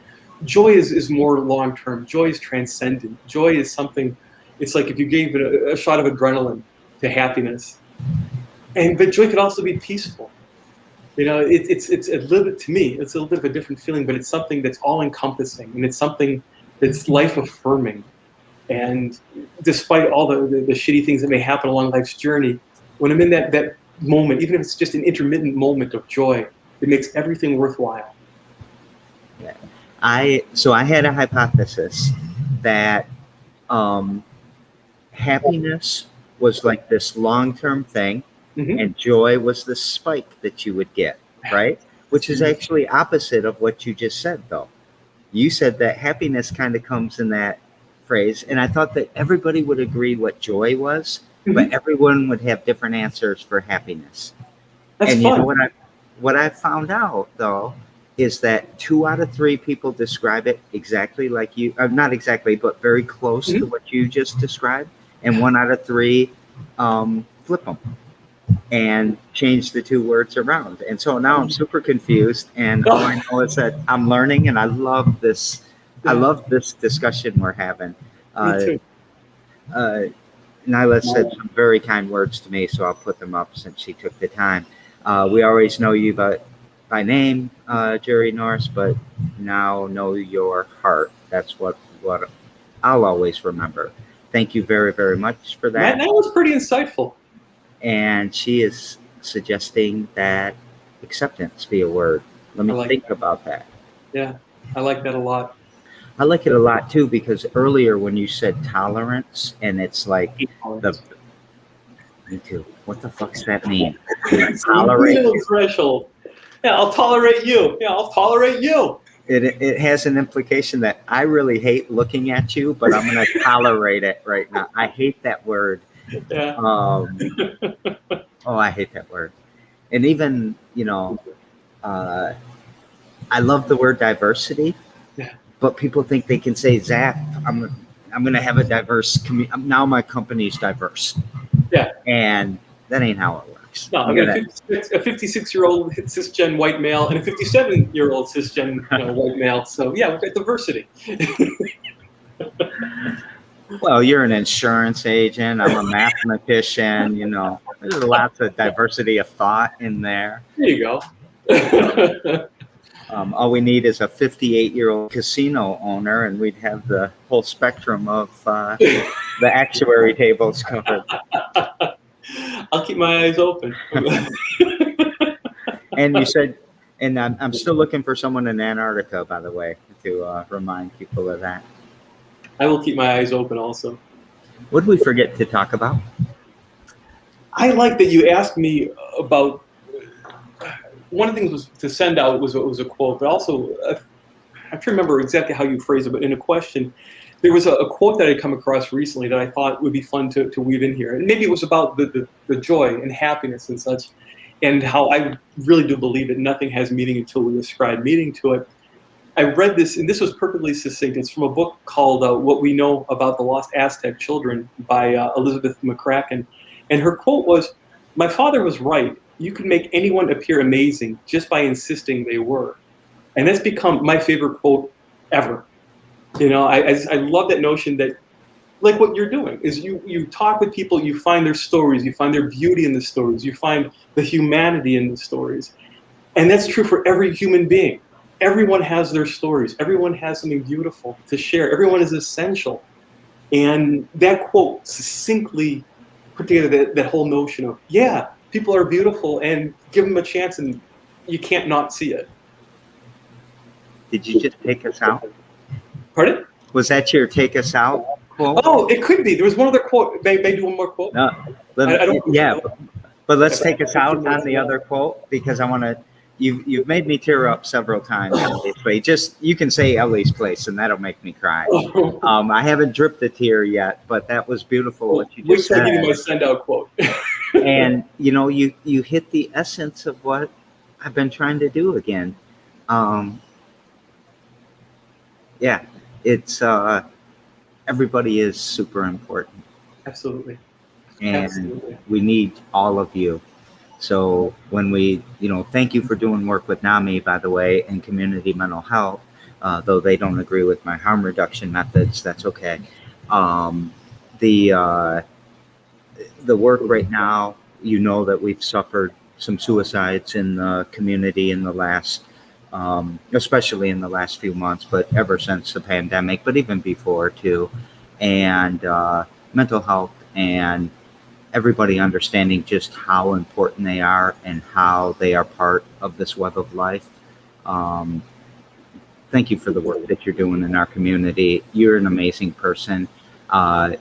Joy is more long-term. Joy is transcendent. Joy is something. It's like if you gave it a shot of adrenaline to happiness, but joy could also be peaceful. It's a little bit, to me, it's a little bit of a different feeling, but it's something that's all-encompassing, and it's something that's life-affirming. And despite all the shitty things that may happen along life's journey, when I'm in that moment, even if it's just an intermittent moment of joy, it makes everything worthwhile. Yeah. I had a hypothesis that happiness was like this long-term thing, Mm-hmm. and joy was the spike that you would get, right? Which is actually opposite of what you just said, though. You said that happiness kind of comes in that phrase, and I thought that everybody would agree what joy was, but Mm-hmm. everyone would have different answers for happiness. That's And you know fun. what I found out though is that 2 out of 3 people describe it exactly like you, not exactly, but very close to Mm-hmm. what you just described, and 1 out of 3 flip them and change the 2 words around. And so now I'm super confused, and all I know is that I'm learning, and I love this. I Yeah, love this discussion we're having. me Uh, too. uh, Nyla said some very kind words to me, so I'll put them up since she took the time. We always know you by name, Jerry Norris, but now know your heart. That's what I'll always remember. Thank you very, very much for That that. was pretty insightful. And she is suggesting that acceptance be a word. Let I me like think that. about that. Yeah, I like that a lot. I like it a lot too, because earlier when you said tolerance, and it's like the me too. What the fuck's that mean? I'm gonna tolerate Little you. threshold. Yeah, I'll tolerate you. Yeah, I'll tolerate you. It has an implication that I really hate looking at you, but I'm gonna tolerate it right now. I hate that word. Yeah. Um, oh, I hate that word. And even uh, I love the word diversity, Yeah. but people think they can say, Zach, I'm gonna have a diverse community. Now my company's diverse, Yeah. and that ain't how it works. No, I You mean gotta, a 56-year-old cisgen white male and a 57-year-old cisgen white male. So yeah, we've got diversity. well, you're an insurance agent. I'm a mathematician. There's lots of diversity of thought in there. There you go. All we need is a 58-year-old casino owner, and we'd have the whole spectrum of the actuary tables covered. I'll keep my eyes open. And you said, and I'm still looking for someone in Antarctica, by the way, to remind people of that. I will keep my eyes open also. What did we forget to talk about? I like that you asked me about, one of the things was to send out was a quote, but also I can't remember exactly how you phrased it, but in a question, there was a quote that I come across recently that I thought would be fun to weave in here. And maybe it was about the joy and happiness and such, and how I really do believe that nothing has meaning until we ascribe meaning to it. I read this, and this was perfectly succinct. It's from a book called What We Know About the Lost Aztec Children by Elizabeth McCracken. And her quote was, "My father was right. You can make anyone appear amazing just by insisting they were." And that's become my favorite quote ever. I love that notion that, like what you're doing, is you talk with people, you find their stories, you find their beauty in the stories, you find the humanity in the stories. And that's true for every human being. Everyone has their stories. Everyone has something beautiful to share. Everyone is essential. And that quote succinctly put together that whole notion of, yeah, people are beautiful, and give them a chance and you can't not see it. Did you just take us out? Pardon? Was that your take us out quote? Oh, it could be. There was one other quote. Maybe one more quote. No, I don't. yeah, but let's take us out on the other quote, because I want to. You've made me tear up several times. Obviously, just you can say Ellie's Place, and that'll make me cry. I haven't dripped a tear yet, but that was beautiful what you just said. Wait till I give you my send out quote. And you hit the essence of what I've been trying to do again. Yeah, it's everybody is super important. Absolutely. And Absolutely. we need all of you. So when we, thank you for doing work with NAMI, by the way, and community mental health, though they don't agree with my harm reduction methods, that's okay. The work right now, that we've suffered some suicides in the community in the last, especially in the last few months, but ever since the pandemic, but even before too. and mental health, and everybody understanding just how important they are and how they are part of this web of life. Um, Thank you for the work that you're doing in our community. You're an amazing person. I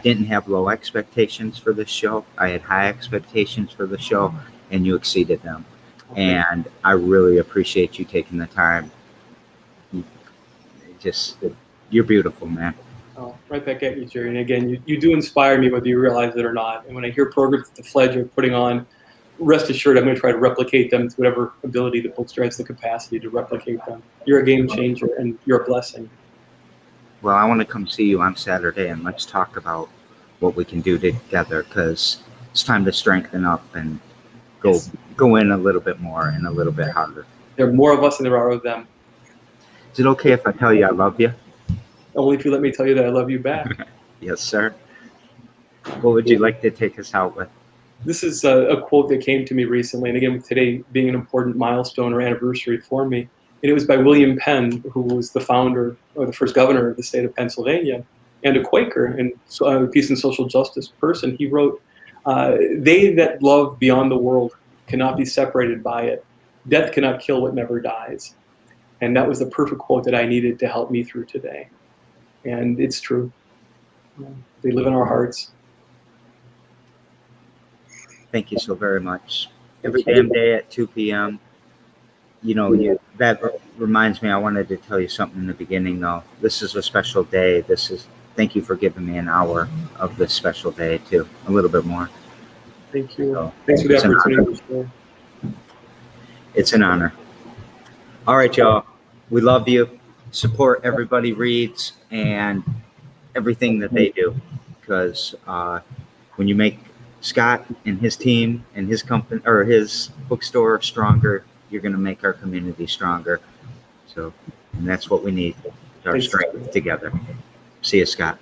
didn't have low expectations for this show. I had high expectations for the show, and you exceeded them. Okay. And I really appreciate you taking the time. You just, you're beautiful, man. Oh, right back at you, Jerry. And again, you do inspire me, whether you realize it or not. And when I hear programs that the Fledge are putting on, rest assured I'm going to try to replicate them to whatever ability the bookstore has the capacity to replicate them. You're a game changer, and you're a blessing. Well, I want to come see you on Saturday, and let's talk about what we can do together, because it's time to strengthen up and go in a little bit more and a little bit harder. There are more of us than there are of them. Is it okay if I tell you I love you? Only if you let me tell you that I love you back. Yes, sir. What would you like to take us out with? This is a quote that came to me recently, and again, with today being an important milestone or anniversary for me. And it was by William Penn, who was the founder or the first governor of the state of Pennsylvania, and a Quaker and peace and social justice person. He wrote, "They that love beyond the world cannot be separated by it. Death cannot kill what never dies." And that was the perfect quote that I needed to help me through today. And it's true. They live in our hearts. Thank you so very much. Every damn day at 2 p.m. That reminds me, I wanted to tell you something in the beginning, though. This is a special day. Thank you for giving me an hour of this special day, too. A little bit more. Thank you. So, thanks for the opportunity to share. It's an honor. All right, y'all. We love you. Support Everybody Reads and everything that they do, because when you make Scott and his team and his company or his bookstore stronger, you're going to make our community stronger. So, and that's what we need, our strength together. See you, Scott.